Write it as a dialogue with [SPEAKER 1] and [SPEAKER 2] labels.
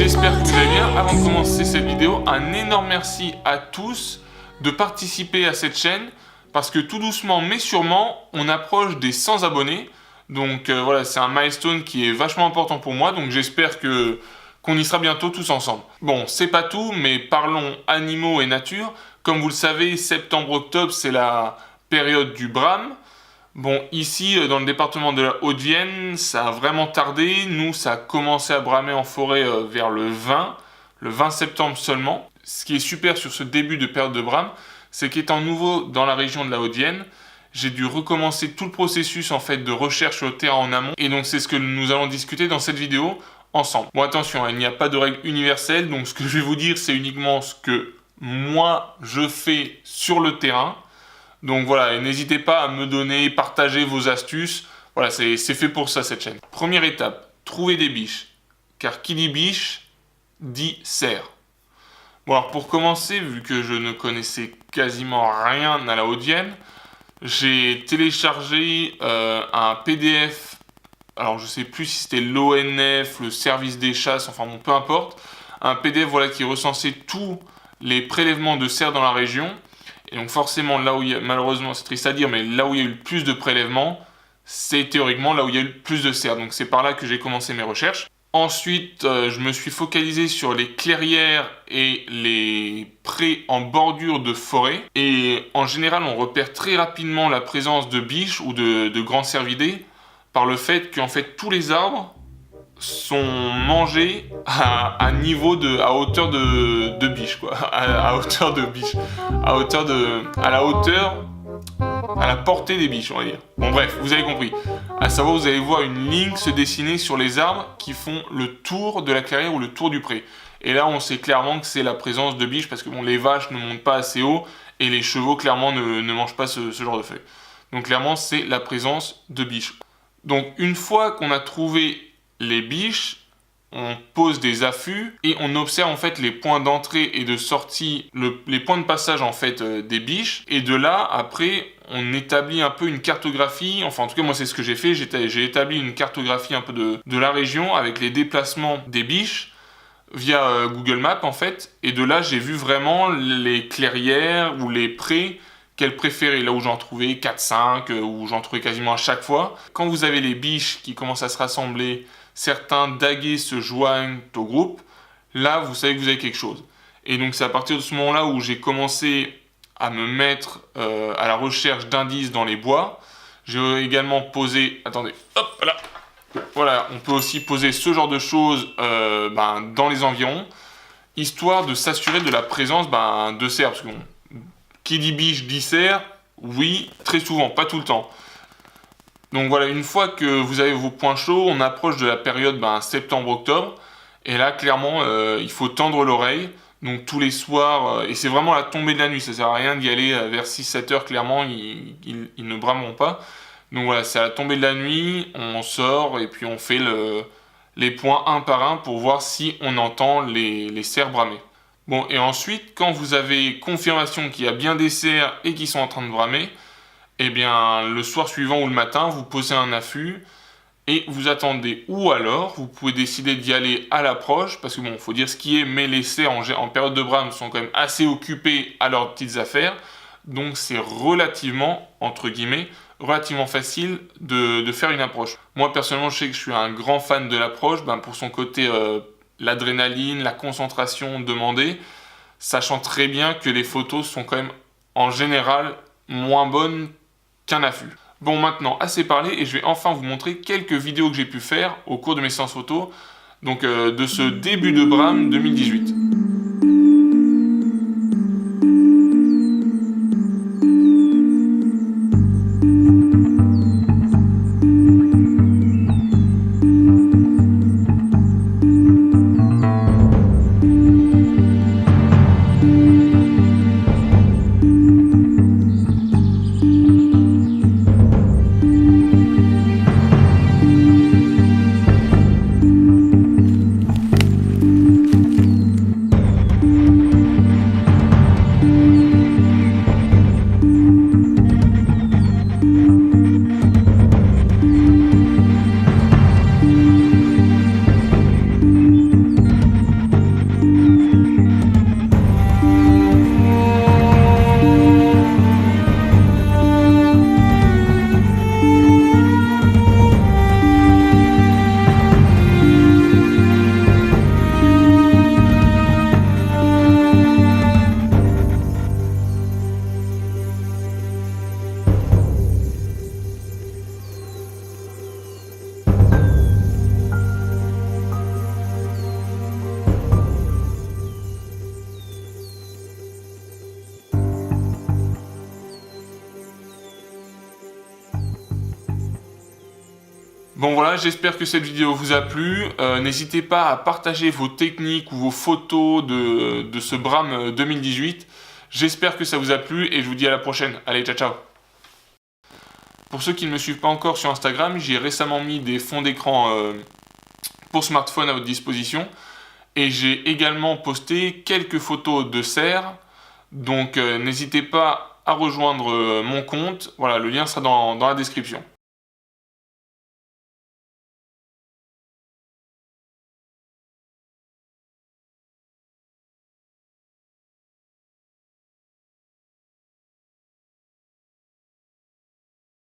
[SPEAKER 1] j'espère que vous allez bien. Avant de commencer cette vidéo, un énorme merci à tous de participer à cette chaîne parce que tout doucement mais sûrement, on approche des 100 abonnés. Donc voilà, c'est un milestone qui est vachement important pour moi, donc j'espère qu'on y sera bientôt tous ensemble. Bon, c'est pas tout, mais parlons animaux et nature. Comme vous le savez, septembre-octobre, c'est la période du brame. Bon, ici, dans le département de la Haute-Vienne, ça a vraiment tardé. Nous, ça a commencé à bramer en forêt vers le 20 septembre seulement. Ce qui est super sur ce début de période de brame, c'est qu'étant nouveau dans la région de la Haute-Vienne, j'ai dû recommencer tout le processus en fait de recherche sur le terrain en amont. Et donc, c'est ce que nous allons discuter dans cette vidéo ensemble. Bon, attention, il n'y a pas de règle universelle. Donc, ce que je vais vous dire, c'est uniquement ce que moi, je fais sur le terrain. Donc voilà, et n'hésitez pas à me donner, partager vos astuces. Voilà, c'est fait pour ça cette chaîne. Première étape, trouver des biches. Car qui dit biche, dit cerf. Bon alors pour commencer, vu que je ne connaissais quasiment rien à la Haute-Vienne, j'ai téléchargé un PDF. Alors je sais plus si c'était l'ONF, le service des chasses, enfin bon, peu importe. Un PDF voilà, qui recensait tous les prélèvements de cerfs dans la région. Et donc forcément, là où il y a, malheureusement c'est triste à dire, mais là où il y a eu le plus de prélèvements, c'est théoriquement là où il y a eu le plus de cerfs. Donc c'est par là que j'ai commencé mes recherches. Ensuite, je me suis focalisé sur les clairières et les prés en bordure de forêt. Et en général, on repère très rapidement la présence de biches ou de grands cervidés par le fait qu'en fait tous les arbres sont mangés à hauteur de biche, quoi. À hauteur de biche. À la portée des biches, on va dire. Bon bref, vous avez compris. À savoir, vous allez voir une ligne se dessiner sur les arbres qui font le tour de la clairière ou le tour du pré. Et là, on sait clairement que c'est la présence de biches parce que bon, les vaches ne montent pas assez haut et les chevaux, clairement, ne mangent pas ce genre de feuilles. Donc clairement, c'est la présence de biches. Donc une fois qu'on a trouvé les biches, on pose des affûts et on observe en fait les points d'entrée et de sortie, les points de passage en fait des biches. Et de là, après, on établit un peu une cartographie. Enfin, en tout cas, moi, c'est ce que j'ai fait. J'ai établi une cartographie un peu de la région avec les déplacements des biches via Google Maps en fait. Et de là, j'ai vu vraiment les clairières ou les prés qu'elle préférait, là où j'en trouvais 4-5, où j'en trouvais quasiment à chaque fois. Quand vous avez les biches qui commencent à se rassembler, certains daguets se joignent au groupe, là vous savez que vous avez quelque chose. Et donc c'est à partir de ce moment-là où j'ai commencé à me mettre à la recherche d'indices dans les bois. J'ai également posé, attendez, hop là, voilà, on peut aussi poser ce genre de choses dans les environs, histoire de s'assurer de la présence de cerfs, parce que bon, qui dit biche dit cerf, oui, très souvent, pas tout le temps. Donc voilà, une fois que vous avez vos points chauds, on approche de la période septembre-octobre. Et là, clairement, il faut tendre l'oreille. Donc tous les soirs, et c'est vraiment la tombée de la nuit. Ça ne sert à rien d'y aller vers 6-7 heures, clairement, ils ne brameront pas. Donc voilà, c'est à la tombée de la nuit, on sort et puis on fait les points un par un pour voir si on entend les cerfs bramer. Bon, et ensuite, quand vous avez confirmation qu'il y a bien des cerfs et qu'ils sont en train de bramer, eh bien, le soir suivant ou le matin, vous posez un affût et vous attendez. Ou alors, vous pouvez décider d'y aller à l'approche, parce que bon, il faut dire ce qui est, mais les cerfs en période de brame sont quand même assez occupés à leurs petites affaires. Donc, c'est relativement, entre guillemets, relativement facile de faire une approche. Moi, personnellement, je sais que je suis un grand fan de l'approche, pour son côté l'adrénaline, la concentration demandée, sachant très bien que les photos sont quand même, en général, moins bonnes qu'un affût. Bon, maintenant, assez parlé, et je vais enfin vous montrer quelques vidéos que j'ai pu faire au cours de mes séances photos, donc de ce début de brame 2018. Bon voilà, j'espère que cette vidéo vous a plu. N'hésitez pas à partager vos techniques ou vos photos de ce Bram 2018. J'espère que ça vous a plu et je vous dis à la prochaine. Allez, ciao ciao. Pour ceux qui ne me suivent pas encore sur Instagram, j'ai récemment mis des fonds d'écran pour smartphone à votre disposition. Et j'ai également posté quelques photos de cerfs. Donc n'hésitez pas à rejoindre mon compte. Voilà, le lien sera dans la description.